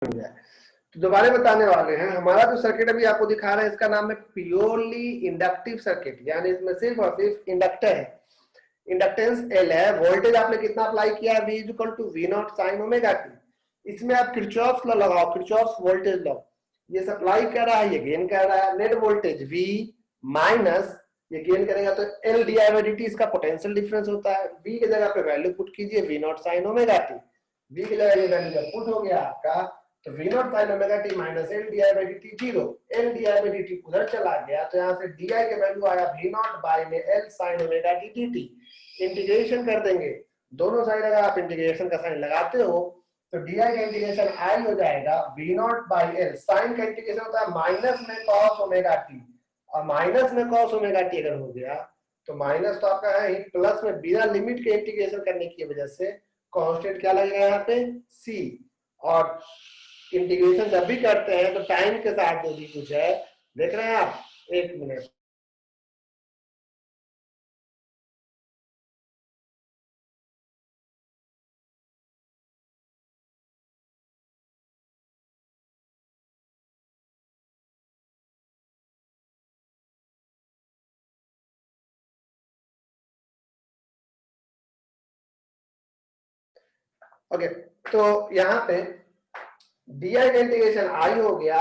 तो दोबारा बताने वाले हैं, हमारा जो सर्किट अभी आपको दिखा रहा है इसका नाम है प्योरली इंडक्टिव सर्किट, यानी इसमें सिर्फ और सिर्फ इंडक्टर है, इंडक्टेंस एल है, वोल्टेज आपने कितना अप्लाई किया है, V equal to V not sine omega t. इसमें आप किरचॉफ लॉ लगाओ, किरचॉफ वोल्टेज लॉ, ये सप्लाई कर रहा है, ये गेन कर रहा है, नेट वोल्टेज V माइनस ये गेन करेगा तो L D I by D t इसका पोटेंशियल डिफरेंस होता है। V की जगह पे वैल्यू पुट कीजिए V not sine omega t, V की जगह ये वैल्यू जब पुट हो गया आपका तो V not sine omega T minus L D I by D T zero, L D I by D T उधर चला गया तो यहाँ से डी आई के वैल्यू आया वी नॉट बाई में L sine omega T D T. Integration कर देंगे, दोनों साइड अगर आप इंटीग्रेशन का साइन लगाते हो तो डी आई का इंटीग्रेशन आई हो जाएगा V not by L, sine का इंटीग्रेशन होता है माइनस में कॉस ओमेगा टी, और माइनस में कॉस ओमेगा टी अगर हो गया तो माइनस तो आपका है ही, प्लस में बिना लिमिट के इंटीग्रेशन करने की वजह से कांस्टेंट क्या लगेगा यहाँ पे सी, और इंटीग्रेशन जब भी करते हैं तो टाइम के साथ जो भी कुछ है देख रहे हैं आप, एक मिनट ओके। तो यहाँ पे डी आई का इंटीग्रेशन आई हो गया,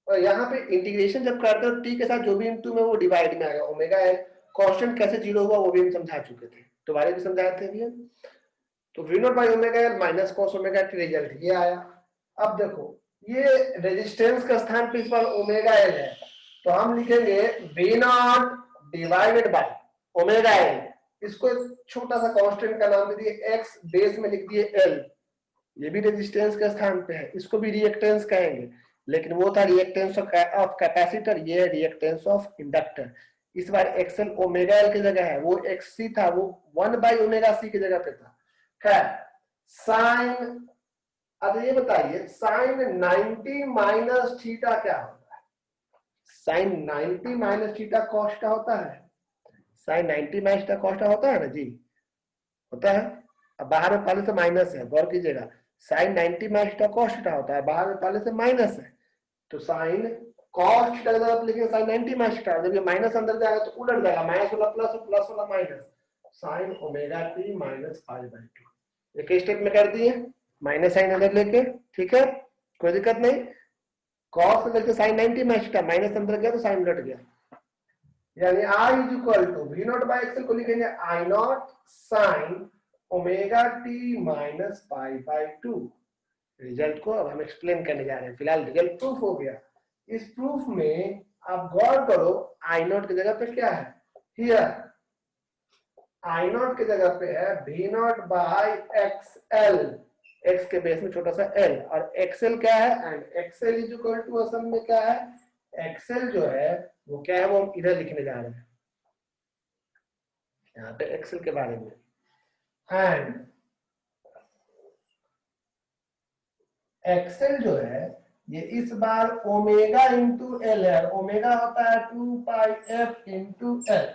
और यहाँ पे इंटीग्रेशन जब करते हो टी के साथ जो भी इनटू में वो डिवाइड में आएगा ओमेगा एल, कांस्टेंट कैसे जीरो हुआ वो भी हम समझा चुके थे, दोबारा भी समझाए थे भैया। तो V not by omega L minus cos omega T, result ये आया। अब देखो ये रेजिस्टेंस का स्थान पे इस बार ओमेगा एल है, तो हम लिखेंगे V nought divided by omega L, इसको एक छोटा सा कांस्टेंट का नाम दे दिए एक्स, बेस में लिख दिए एल, ये भी रेजिस्टेंस के स्थान पे है, इसको भी रिएक्टेंस कहेंगे, लेकिन वो था रिएक्टेंस ऑफ कैपेसिटर, ये है रिएक्टेंस ऑफ इंडक्टर। इस बार एक्सएल ओमेगा एल की जगह है, वो एक्ससी था वो 1/ओमेगा सी की जगह पे था। खैर साइन, अब ये बताइए साइन 90 माइनस थीटा क्या होता है? साइन 90 माइनस थीटा कॉस का होता है, साइन 90 माइनस थीटा कॉस का होता है ना जी, होता है। अब बाहर में पहले से माइनस है, गौर कीजिएगा, sine 90 minus theta cos theta होता है, बाहर में पहले से माइनस है, तो साइन कॉस थीटा की जगह लिखेंगे साइन 90 माइनस थीटा, जब ये माइनस अंदर जाएगा तो उलट जाएगा, माइनस वाला प्लस और प्लस वाला minus, sign omega T minus pi by to. एक स्टेप में कर दिए, माइनस साइन अंदर लेके, ठीक है कोई दिक्कत नहीं, कॉस में लेके साइन 90 माइनस थीटा, माइनस अंदर गया तो साइन उलट गया, यानी I is equal to V not by XL को लिखेंगे I not sine omega T minus pi by two. Result को अब हम एक्सप्लेन करने जा रहे हैं, फिलहाल रिजल्ट प्रूफ हो गया। इस प्रूफ में आप गौर करो, आई नॉट की जगह पे क्या है, हियर आई नॉट की जगह पे है V not by X L, X के बेस में छोटा सा एल, और एक्सएल क्या है, and XL is equal to असल में क्या है, एक्सएल जो है वो क्या है वो हम इधर लिखने जा रहे हैं, यहाँ पे एक्सएल के बारे में, एंड एक्सएल जो है ये इस बार ओमेगा इंटू एल है, ओमेगा होता है 2 पाई एफ इंटू एल,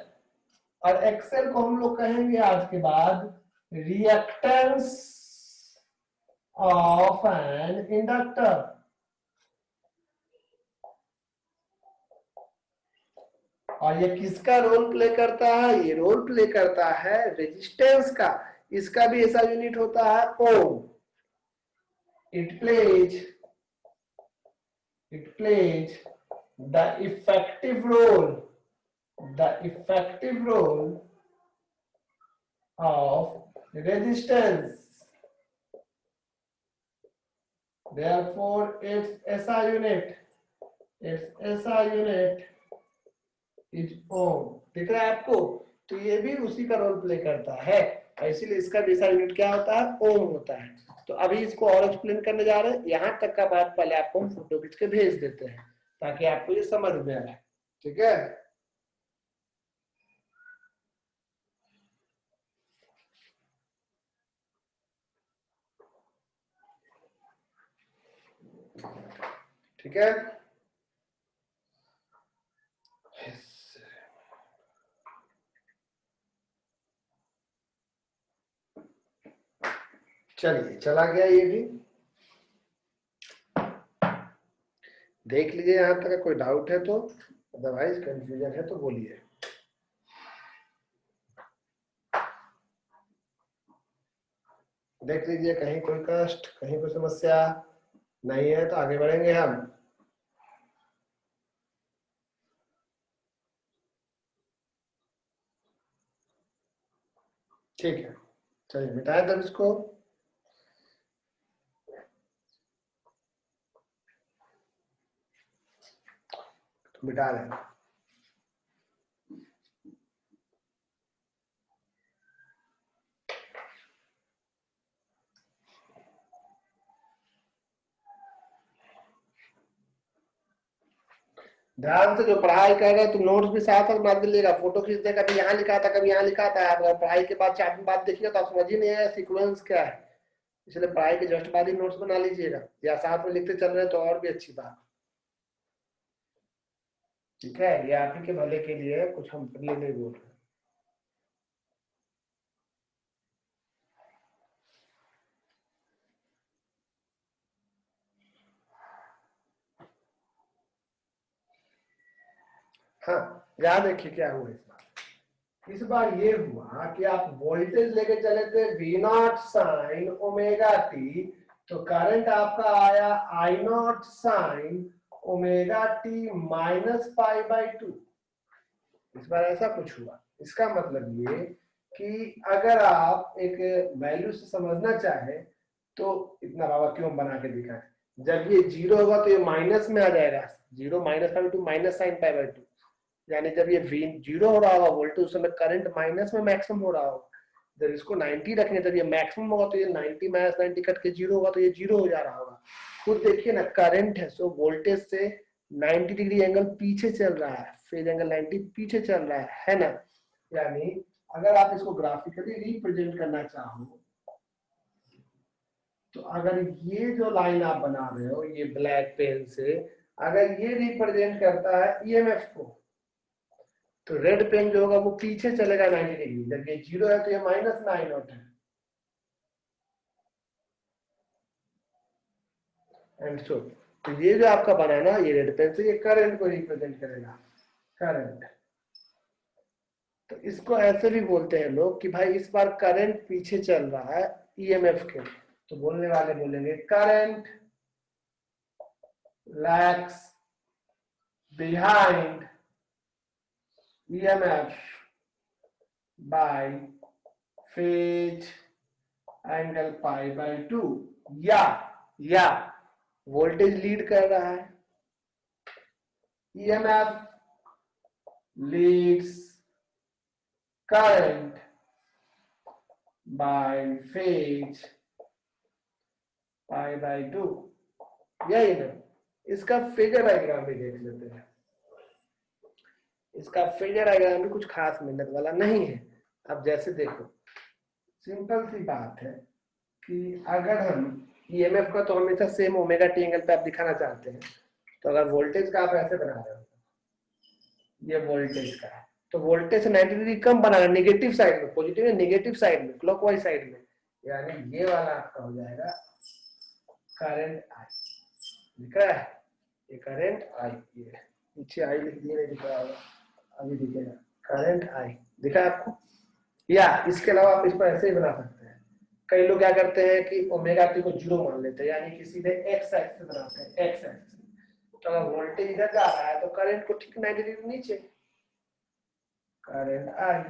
और एक्सएल को हम लोग कहेंगे आज के बाद रिएक्टेंस ऑफ एन इंडक्टर। और ये किसका रोल प्ले करता है, ये रोल प्ले करता है रेजिस्टेंस का, इसका भी ऐसा यूनिट होता है ohm. It plays the effective role of resistance, therefore its SI unit is ohm। दिख रहा है आपको, तो ये भी उसी का रोल प्ले करता है, इसीलिए इसका भी SI यूनिट क्या होता है, ओम होता है। तो अभी इसको और एक्सप्लेन करने जा रहे हैं, यहां तक का बात पहले आपको हम फोटो खींच के भेज देते हैं ताकि आपको ये समझ में आए, ठीक है। ठीक है, चलिए चला गया ये भी। देख लीजिए यहाँ तक, कोई डाउट है तो, अदरवाइज कंफ्यूजन है तो बोलिए। देख लीजिए कहीं कोई कष्ट, कहीं कोई समस्या नहीं है तो आगे बढ़ेंगे हम। ठीक है, चलिए मिटाएं तब इसको। तो मिटा रहे हैं। ध्यान से जो पढ़ाई कर रहे हैं तो नोट्स भी साथ साथ बना लीजिएगा, फोटो खींच दे, कभी यहाँ लिखा था कभी यहाँ लिखा था। अगर पढ़ाई के बाद 4 दिन बाद देखिएगा तो आप समझ ही नहीं आएगा सीक्वेंस क्या है, इसलिए पढ़ाई के जस्ट बाद ही नोट्स बना लीजिएगा, या साथ में लिखते चल रहे हैं तो और भी अच्छी बात। ठीक है, ये आप ही के भले के लिए है, कुछ हम लिए नहीं बोल रहे। हाँ, याद देखिए क्या हुआ इस बार। इस बार ये हुआ कि आप वोल्टेज लेके चले थे V nought sine omega T, तो करंट आपका आया I nought sine omega T minus pi by 2। इस बार ऐसा कुछ हुआ। इसका मतलब ये कि अगर आप एक वैल्यू से समझना चाहे तो इतना बाबा क्यों बना के दिखाएं, जब ये 0 होगा तो ये माइनस में आ जाएगा, 0 minus pi by 2 minus sine pi by 2, यानी जब ये V 0 हो रहा होगा वोल्टेज, उस समय करंट माइनस में मैक्सिमम हो रहा होगा। जब इसको 90 रखेंगे तब ये मैक्सिमम होगा, तो ये 90 माइनस 90 कट के 0 होगा, तो ये 0 हो जा रहा होगा। खुद देखिए ना, करंट है सो वोल्टेज से 90 डिग्री एंगल पीछे चल रहा है, फेज एंगल 90 पीछे चल रहा है ना। यानी अगर आप इसको ग्राफिकली रिप्रेजेंट करना चाहो तो अगर ये जो लाइन आप बना रहे हो ये ब्लैक पेन से, अगर ये रिप्रेजेंट करता है ईएमएफ को, तो रेड पेन जो होगा वो पीछे चलेगा 90 डिग्री, जब ये 0 है तो ये माइनस में आई नॉट है। एंड सो तो ये जो आपका बना ना ये रेड पेन से, ये करंट को रिप्रेजेंट करेगा, करंट। तो इसको ऐसे भी बोलते हैं लोग कि भाई इस बार करंट पीछे चल रहा है ईएमएफ के, तो बोलने वाले बोलेंगे current lags behind EMF by phase angle pi by 2, या वोल्टेज लीड कर रहा है, EMF leads current by phase pi by 2, यही ना। इसका फिगर डायग्राम भी देख लेते हैं। इसका फिगर डायग्राम भी कुछ खास मेहनत वाला नहीं है। अब जैसे देखो, सिंपल सी बात है कि अगर हम ईएमएफ का तो हमेशा सेम ओमेगा टी एंगल पे आप दिखाना चाहते हैं, तो अगर वोल्टेज का आप ऐसे बना रहे हो, ये वोल्टेज का है, तो वोल्टेज से 90 डिग्री कम बनाना, नेगेटिव साइड में, पॉजिटिव या नेगेटिव साइड में, क्लॉकवाइज साइड में, यानी ये वाला आपका हो जाएगा करंट आई। दिख रहा है ये करंट आई, ये नीचे आई लिख दिया, नहीं दिख रहा होगा, अभी दिखेगा करंट आई, दिखा आपको। या इसके अलावा आप इसको ऐसे ही बना सकते हैं। कई लोग क्या करते हैं कि ओमेगा टी को 0 मान लेते हैं, यानी कि सीधे एक्स एक्सिस बनाते हैं, एक्स एक्सिस। तो अगर वोल्टेज इधर जा रहा है तो करंट को ठीक 90 डिग्री नीचे, करंट आई।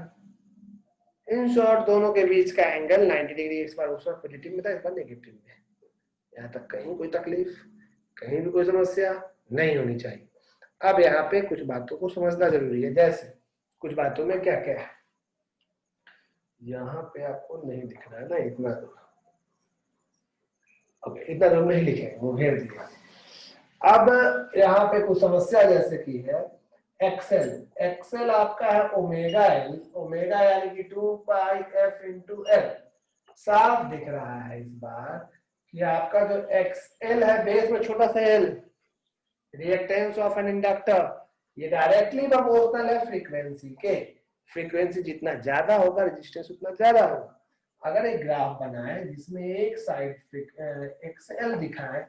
इन शॉर्ट दोनों के बीच का एंगल 90 डिग्री, इस बार उस बार पॉजिटिव में था, इस बार नेगेटिव में। यहाँ तक कहीं कोई तकलीफ, कहीं भी कोई समस्या नहीं होनी चाहिए। अब यहाँ पे कुछ बातों को समझना जरूरी है, जैसे कुछ बातों में क्या क्या है, यहाँ पे आपको नहीं दिख रहा है ना इतना दूर, ओके इतना दूर नहीं लिखेंगे, वो घेर दिया। अब यहाँ पे कुछ समस्या जैसे की है एक्सेल, एक्सेल आपका है ओमेगा एल, ओमेगा यानी कि 2 पाई एफ इंटू एल। साफ दिख रहा है इस बार कि आपका जो एक्सएल है बेस में छोटा सा L, reactance of an inductor, ये डायरेक्टली प्रोपोर्शनल है फ्रीक्वेंसी के। फ्रीक्वेंसी जितना ज्यादा होगा रेजिस्टेंस उतना ज्यादा होगा। अगर एक ग्राफ बनाए जिसमें एक साइड एक्सएल दिखाए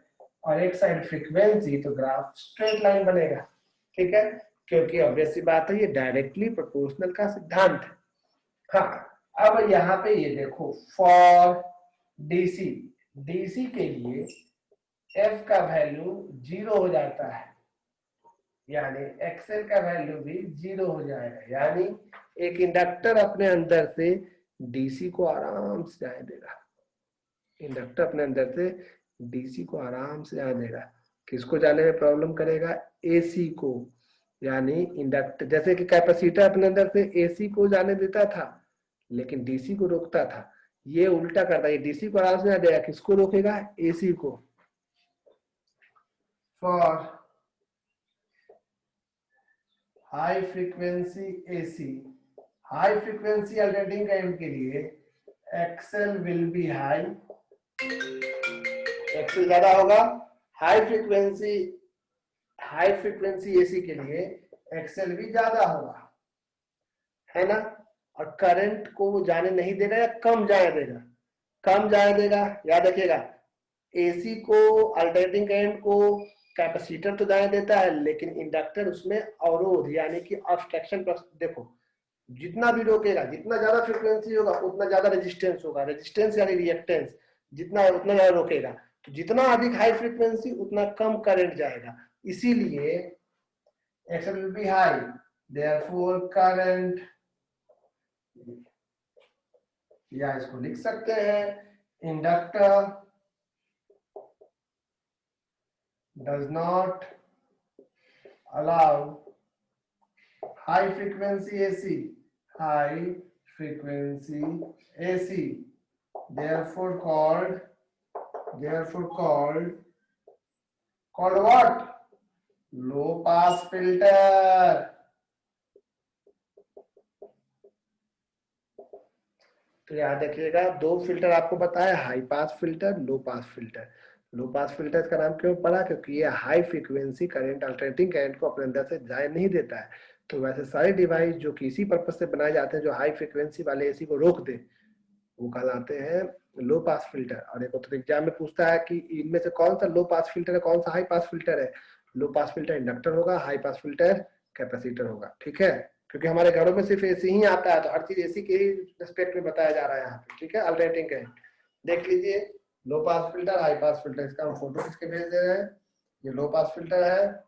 और एक साइड फ्रीक्वेंसी, तो ग्राफ स्ट्रेट लाइन बनेगा। ठीक है, क्योंकि ऑब्वियस सी बात है ये डायरेक्टली प्रोपोर्शनल का सिद्धांत है। हाँ, अब यहाँ पे ये देखो, फॉर डीसी, डीसी के लिए एफ का वैल्यू 0 हो जाता है, यानी एक्सएल का वैल्यू भी 0 हो जाएगा, यानी एक इंडक्टर अपने अंदर से डीसी को आराम से जाने देगा। इंडक्टर अपने अंदर से डीसी को आराम से जाने देगा। किसको जाने में प्रॉब्लम करेगा? एसी को। यानी इंडक्टर, जैसे कि कैपेसिटर अपने अंदर से एसी को जाने देता था लेकिन डीसी को रोकता था, ये उल्टा करता है, डीसी को आराम से जाने देगा, किसको रोकेगा? एसी को। For high frequency AC, high frequency alternating current के लिए XL will be high, XL ज्यादा होगा। हाई फ्रीक्वेंसी एसी के लिए एक्सएल भी ज्यादा होगा, है ना। और करंट को वो जाने नहीं देगा या कम जाने देगा? कम जाने देगा। याद रखिएगा, एसी को, अल्टरनेटिंग करंट को कैपेसिटर तो जाने देता है, लेकिन इंडक्टर उसमें अवरोध यानी कि ऑब्स्ट्रक्शन। देखो, जितना भी रोकेगा, जितना ज्यादा फ्रीक्वेंसी होगा उतना ज्यादा रेजिस्टेंस होगा, रेजिस्टेंस यानी रिएक्टेंस, जितना उतना ज्यादा रोकेगा। तो जितना अधिक हाई फ्रीक्वेंसी उतना कम करंट जाएगा, इसीलिए XL will be high, therefore current, या इसको लिख सकते हैं, inductor does not allow high frequency AC, high frequency AC, therefore called what? Low pass filter। तो याद रखिएगा, दो फिल्टर आपको बताया, हाई पास फिल्टर, लो पास फिल्टर। लो पास फिल्टर का नाम क्यों पड़ा? क्योंकि ये high frequency current, alternating current को अपने अंदर से जाने नहीं देता है। तो वैसे सारे डिवाइस जो किसी पर्पज से बनाए जाते हैं जो हाई फ्रीक्वेंसी वाले एसी को रोक दे, वो कहलाते हैं लो पास फिल्टर। और एक तो एग्जाम में पूछता है कि इनमें से कौन सा लो पास फिल्टर है, कौन सा हाई पास फिल्टर है। लो पास फिल्टर इंडक्टर होगा, हाई पास फिल्टर कैपेसिटर होगा। ठीक है, क्योंकि हमारे घरों में सिर्फ एसी ही आता है, तो हर चीज एसी के ही रिस्पेक्ट में बताया जा रहा है यहाँ पे। ठीक है, अल्टरनेटिंग करंट देख लीजिए, low pass filter, high pass filter, इसका हम फोटो खींच के भेज दे रहे हैं। ये लो पास फिल्टर है,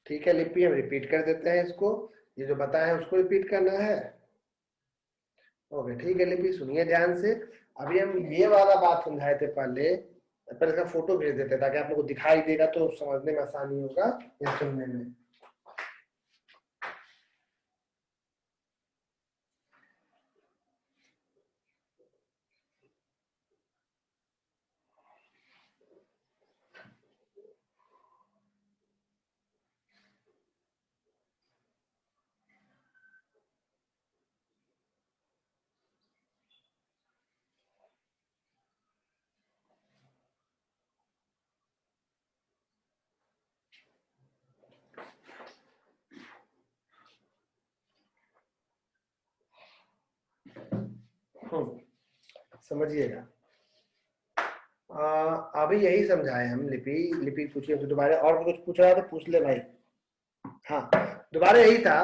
ठीक है। लिपि हम रिपीट कर देते हैं इसको, ये जो बताया है उसको रिपीट करना है। ओके, ठीक है लिपि, सुनिए ध्यान से। अभी हम ये वाला बात समझाए थे पहले, इसका फोटो भेज देते ताकि आप लोग को दिखाई देगा तो समझने में आसानी होगा या सुनने में। समझिएगा, अभी यही समझाए हम। लिपि लिपि पूछिए तो दोबारा, और कुछ पूछ रहा है तो पूछ ले भाई। हाँ, दोबारा यही था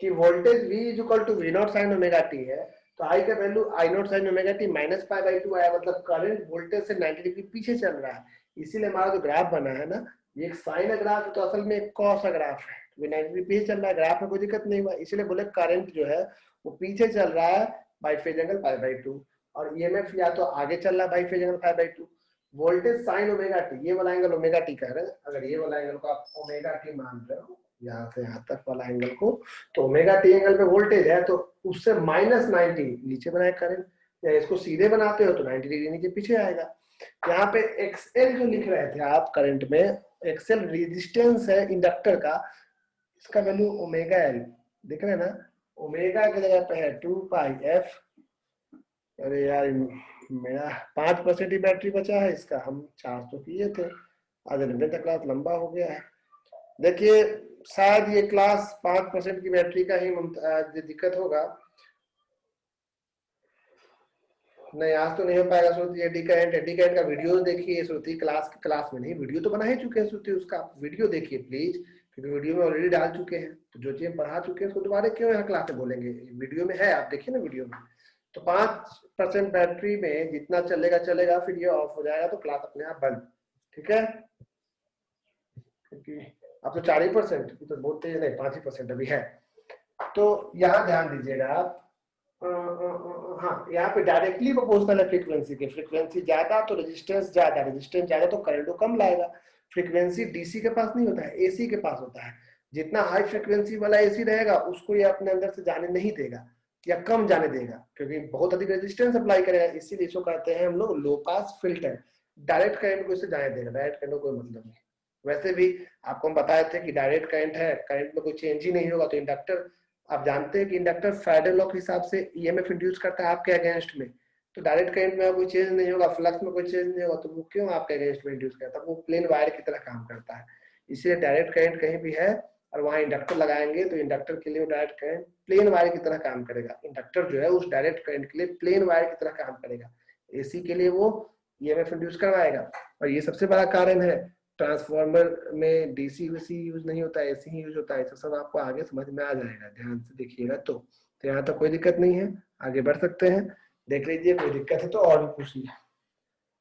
कि voltage V is equal to V nought sine omega T है, तो I का value I nought sine omega T minus pi by 2 आया, मतलब करंट वोल्टेज से 90 डिग्री पीछे चल रहा है। इसीलिए हमारा जो ग्राफ बना है ना, ये एक साइन ग्राफ है, तो असल में एक कॉस ग्राफ है। तो 90 डिग्री पीछे चल रहा है, ग्राफ में कोई दिक्कत नहीं हुआ, इसीलिए बोले करंट जो है वो पीछे चल रहा है by phase angle pi by 2, और EMF या तो आगे चल रहा है by phase angle pi by 2। Voltage sign omega T, ये वाला एंगल ओमेगा टी कह रहे हैं, अगर ये वाला एंगल को आप ओमेगा टी मान रहे हो, यहाँ से यहाँ तक वाला एंगल को, तो ओमेगा टी एंगल पे वोल्टेज है, तो उससे माइनस 90 नीचे बनाए करंट, या इसको सीधे बनाते हो तो 90 डिग्री नीचे पीछे आएगा। यहाँ पे एक्सएल जो लिख रहे थे आप करंट में, एक्सएल रेजिस्टेंस है इंडक्टर का, इसका वैल्यू ओमेगा एल दिख रहे हैं ना, ओमेगा की जगह पे है 2 पाई एफ अरे यार मेरा 5% ही बैटरी बचा है इसका, हम चार्ज तो किए थे, आधे घंटे तक क्लास लंबा हो गया है। देखिए शायद ये क्लास 5% की बैटरी का ही दिक्कत होगा। नहीं आज तो नहीं हो पाएगा श्रुति। एडी करंट का वीडियो देखिए श्रुति, क्लास में नहीं, वीडियो तो बना ही चुके हैं श्रुति, उसका वीडियो देखिए प्लीज, क्योंकि वीडियो में ऑलरेडी डाल चुके हैं, तो जो चीज पढ़ा चुके हैं उसको दोबारा क्यों यहाँ क्लास में बोलेंगे, वीडियो में है, आप देखिए ना वीडियो में। तो 5% बैटरी में जितना चलेगा चलेगा, फिर ये ऑफ हो जाएगा तो क्लास अपने आप बंद। ठीक है, क्योंकि अब तो 4% तो बहुत तेज नहीं, 5% अभी है। तो यहाँ ध्यान दीजिएगा आप, हाँ यहाँ पे डायरेक्टली प्रोपोर्शनल है फ्रीक्वेंसी के, फ्रीक्वेंसी ज्यादा तो रेजिस्टेंस ज्यादा, रेजिस्टेंस ज्यादा तो करंट को कम लाएगा। फ्रीक्वेंसी डीसी के पास नहीं होता है, एसी के पास होता है। जितना हाई फ्रीक्वेंसी वाला एसी रहेगा उसको ये अपने अंदर से जाने नहीं देगा या कम जाने देगा, क्योंकि बहुत अधिक रेजिस्टेंस अप्लाई करेगा, इसीलिए इसको कहते हैं हम लोग लो पास फिल्टर। डायरेक्ट करंट को इससे जाने देगा, डायरेक्ट करंट को कोई मतलब नहीं। वैसे भी आपको हम बताए थे कि डायरेक्ट करंट है, करंट में कोई चेंज ही नहीं होगा, तो इंडक्टर आप जानते हैं कि इंडक्टर फैराडे लॉ के हिसाब से ईएमएफ इंड्यूस करता है आपके अगेंस्ट में, तो डायरेक्ट करंट में कोई चेंज नहीं होगा, फ्लक्स में कोई चेंज नहीं होगा, तो वो क्यों आपके अगेंस्ट में इंड्यूस करता है, वो प्लेन वायर की तरह काम करता है। इसलिए डायरेक्ट करंट कहीं भी है और वहां इंडक्टर लगाएंगे तो इंडक्टर के लिए डायरेक्ट करंट प्लेन वायर की तरह काम करेगा। इंडक्टर जो है उस डायरेक्ट करंट के लिए प्लेन वायर की तरह काम करेगा, एसी के लिए वो ईएमएफ इंड्यूस करवाएगा। और ये सबसे बड़ा कारण है, ट्रांसफार्मर में डीसी वीसी यूज नहीं होता है, एसी ही यूज होता है। तो सब आपको आगे समझ में आ जाएगा, ध्यान से देखिएगा। तो यहाँ तक कोई दिक्कत नहीं है, आगे बढ़ सकते हैं, देख लीजिए, कोई दिक्कत है तो और भी पूछिए।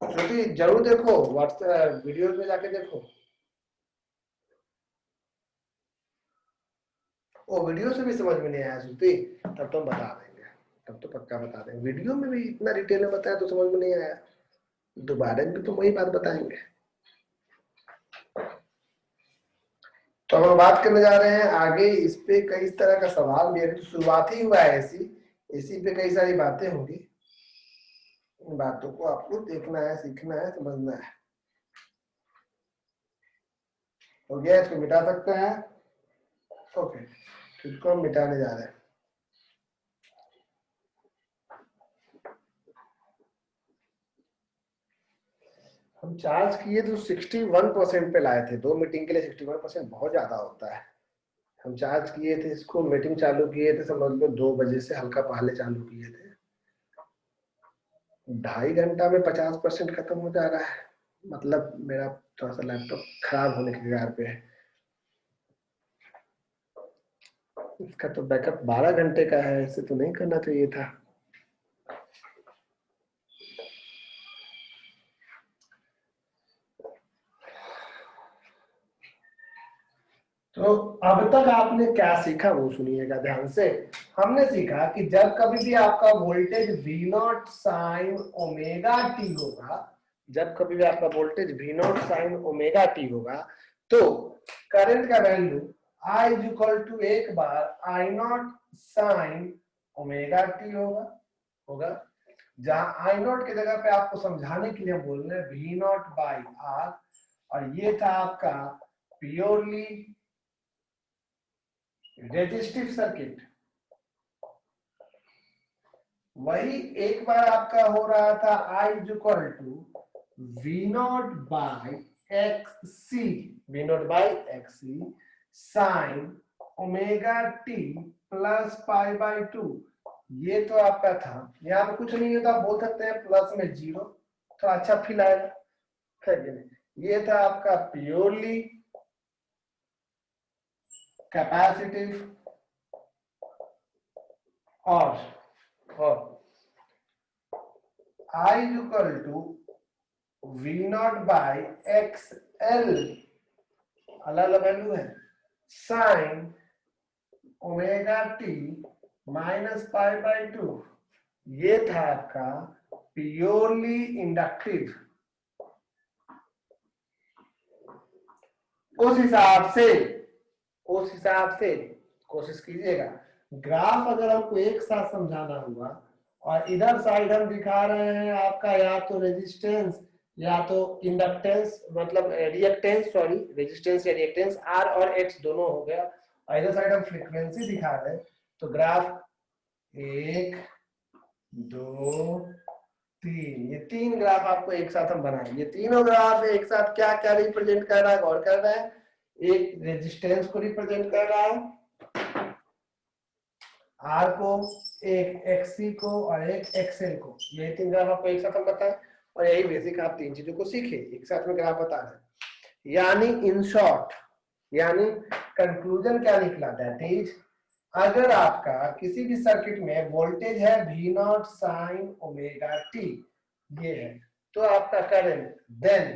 श्रुति जरूर देखो, व्हाट्सएप वीडियोस में जाके देखो। वो वीडियो से भी समझ में नहीं आया श्रुति, तब तो हम बता देंगे, तब तो पक्का बता देंगे। वीडियो में भी इतना डिटेल में बताया तो समझ में नहीं आया, दोबारा भी तो वही बात बताएंगे। तो हम बात करने जा रहे हैं आगे, इस पे कई तरह का सवाल भी है, तो शुरुआत ही हुआ है एसी पे कई सारी बातें होंगी, इन बातों को आपको देखना है, सीखना है, समझना है। हो गया, इसको मिटा सकते हैं। ओके, तो इसको हम मिटाने जा रहे हैं। हम चार्ज किए तो 61% पे लाए थे, 2 मीटिंग के लिए 61% बहुत ज्यादा होता है। हम चार्ज किए थे इसको, मीटिंग चालू किए थे समझ लो 2 बजे से हल्का पहले चालू किए थे, 2.5 घंटा में 50% खत्म हो जा रहा है। मतलब मेरा थोड़ा सा लैपटॉप खराब होने के कगार पे है। इसका तो बैकअप 12 घंटे का है, ऐसे तो नहीं करना चाहिए था। तो अब तक आपने क्या सीखा वो सुनिएगा ध्यान से। हमने सीखा कि जब कभी भी आपका voltage V0 sign omega T होगा, जब कभी भी आपका voltage V0 sign omega T होगा, तो करंट का value I is equal to एक बार I0 साइन ओमेगा टी होगा। जहां I0 की जगह पे आपको समझाने के लिए बोल रहे हैं V0 बाई R, और ये था आपका प्योरली रेजिस्टिव सर्किट। वही एक बार आपका हो रहा था I is equal to V0 by XC, V0 by XC sine omega T plus pi by 2। ये तो आपका था, यहाँ पे कुछ नहीं होता, बोल सकते हैं प्लस में 0, तो अच्छा फील आएगा, है कि नहीं। ये था आपका प्योरली कैपेसिटिव और I is equal to V0 by XL, अलग अलग वैल्यू है, sign omega T minus pi by 2। ये था आपका प्योरली इंडक्टिव। उस हिसाब से कोशिश कीजिएगा, ग्राफ अगर हमको एक साथ समझाना हुआ और इधर साइड हम दिखा रहे हैं आपका या तो रेजिस्टेंस या तो इंडक्टेंस, मतलब रिएक्टेंस, सॉरी रेजिस्टेंस या रिएक्टेंस, आर और एक्स दोनों हो गया, और इधर साइड हम फ्रीक्वेंसी दिखा रहे हैं, तो ग्राफ 1 2 3, ये 3 ग्राफ आपको एक साथ हम बनाएं। ये तीनों ग्राफ एक साथ क्या क्या रिप्रेजेंट कर रहा है, गौर कर रहा है। एक रेजिस्टेंस को रिप्रेजेंट कर रहा है, आर को, एक एक्सी को और एक एक्सएल को। ये 3 ग्राफ आपको एक साथ हम बताएं और यही बेसिक आप 3 चीजों को सीखे, एक साथ में ग्राफ बता रहे। यानी इन शॉर्ट, यानी कंक्लूजन क्या निकला, दैट इज अगर आपका किसी भी सर्किट में वोल्टेज है V nought sine omega T, ये है, तो आपका करंट देन,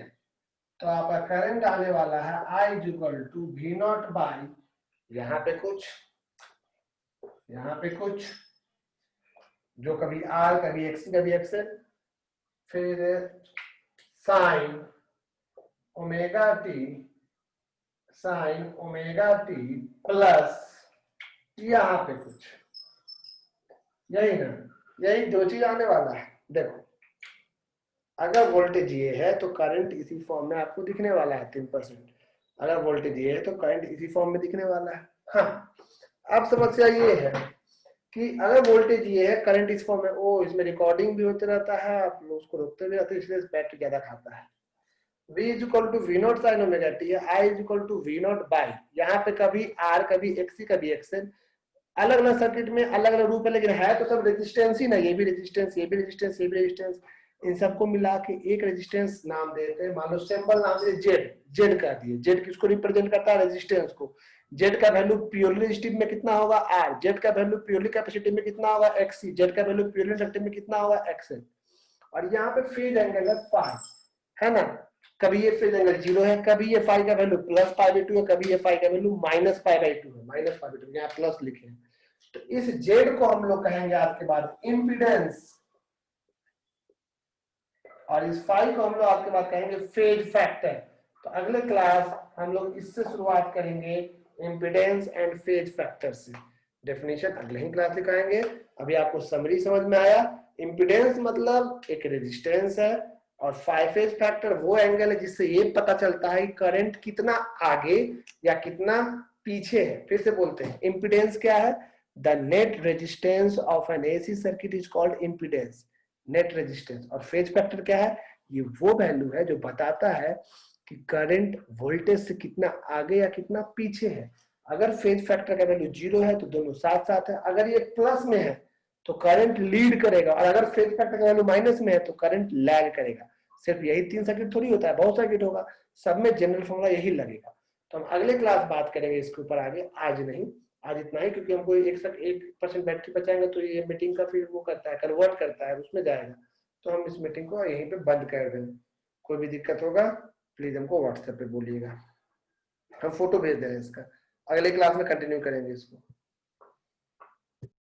तो आपका करंट आने वाला है I equal to V nought by, यहाँ पे कुछ, यहाँ पे कुछ, जो कभी R कभी एक्सी कभी एक्सएल, फिर sign omega T, sign omega T plus यहाँ पे कुछ, यही ना, यही दो चीज आने वाला है। देखो अगर वोल्टेज ये है तो करंट इसी फॉर्म में आपको दिखने वाला है 3%। अगर वोल्टेज ये है तो करंट इसी फॉर्म में दिखने वाला है। हाँ, अब समस्या ये है कि अगर वोल्टेज ये है, करंट इस फॉर्म में, ओ इसमें रिकॉर्डिंग भी होते रहता है, आप उसको रोकते भी रहते हैं, इसलिए बैटरी ज्यादा खाता है। V is equal to V nought sine omega T है, I is equal to V nought by, यहाँ पे कभी R कभी XC कभी XL, अलग अलग सर्किट में अलग अलग रूप है, लेकिन है तो सब रेजिस्टेंस ही ना, ये भी रेजिस्टेंस, ये भी रेजिस्टेंस, ये भी रेजिस्टेंस, इन सबको मिला के एक रेजिस्टेंस नाम देते हैं। मान लो सिंपल नाम दे जेड, जेड कर दिए। जेड किसको रिप्रेजेंट करता है, रेजिस्टेंस को। जेड का वैल्यू प्योरली रेजिस्टिव में कितना होगा, आर। जेड का वैल्यू प्योरली कैपेसिटिव में कितना होगा, एक्सी। जेड का वैल्यू प्योरली इंडक्टिव में कितना होगा, एक्सएल। और यहाँ पे फेज एंगल है फाई, है ना, कभी ये फेज एंगल 0 है, कभी ये फाई का वैल्यू प्लस पाई बाई 2 है, कभी ये फाई का वैल्यू माइनस पाई बाई 2 है, माइनस पाई बाई 2, यहाँ प्लस लिखे हैं। तो इस जेड को हम लोग कहेंगे आज के बाद इंपीडेंस, और इस फाई को हम लोग आज के बाद कहेंगे फेज फैक्टर। तो अगले क्लास हम लोग इससे शुरुआत करेंगे, इंपीडेंस एंड फेज फैक्टर से। डेफिनेशन अगले ही क्लास दिखाएंगे। अभी आपको समरी समझ में आया, इंपीडेंस मतलब एक रेजिस्टेंस है, और फाई फेज फैक्टर वो एंगल है जिससे ये पता चलता है कि करंट कितना आगे या कितना पीछे है। फिर से बोलते हैं, इंपीडेंस क्या है, the net resistance of N AC circuit is called impedance, net resistance. और फेज फैक्टर क्या है, ये वो वैल्यू है जो बताता है कि करंट वोल्टेज से कितना आगे या कितना पीछे है। अगर फेज फैक्टर का वैल्यू 0 है तो दोनों साथ साथ है, अगर ये प्लस में है तो करंट लीड करेगा, और अगर फेज फैक्टर का वैल्यू माइनस में है तो करंट लैग करेगा। सिर्फ यही 3 सर्किट थोड़ी होता है, बहुत सर्किट होगा, सब में जनरल फॉर्मूला यही लगेगा। तो हम अगले क्लास बात करेंगे इसके ऊपर आगे, आज नहीं, आज इतना ही, क्योंकि हमको 1% बैटरी बचाएंगे तो ये मीटिंग का फिर वो करता है, कन्वर्ट करता है, उसमें जाएगा। तो हम इस मीटिंग को यहीं पे बंद कर दें। कोई भी दिक्कत होगा प्लीज हमको व्हाट्सएप पे बोलिएगा, हम फोटो भेज दें इसका। अगले क्लास में कंटिन्यू करेंगे इसको।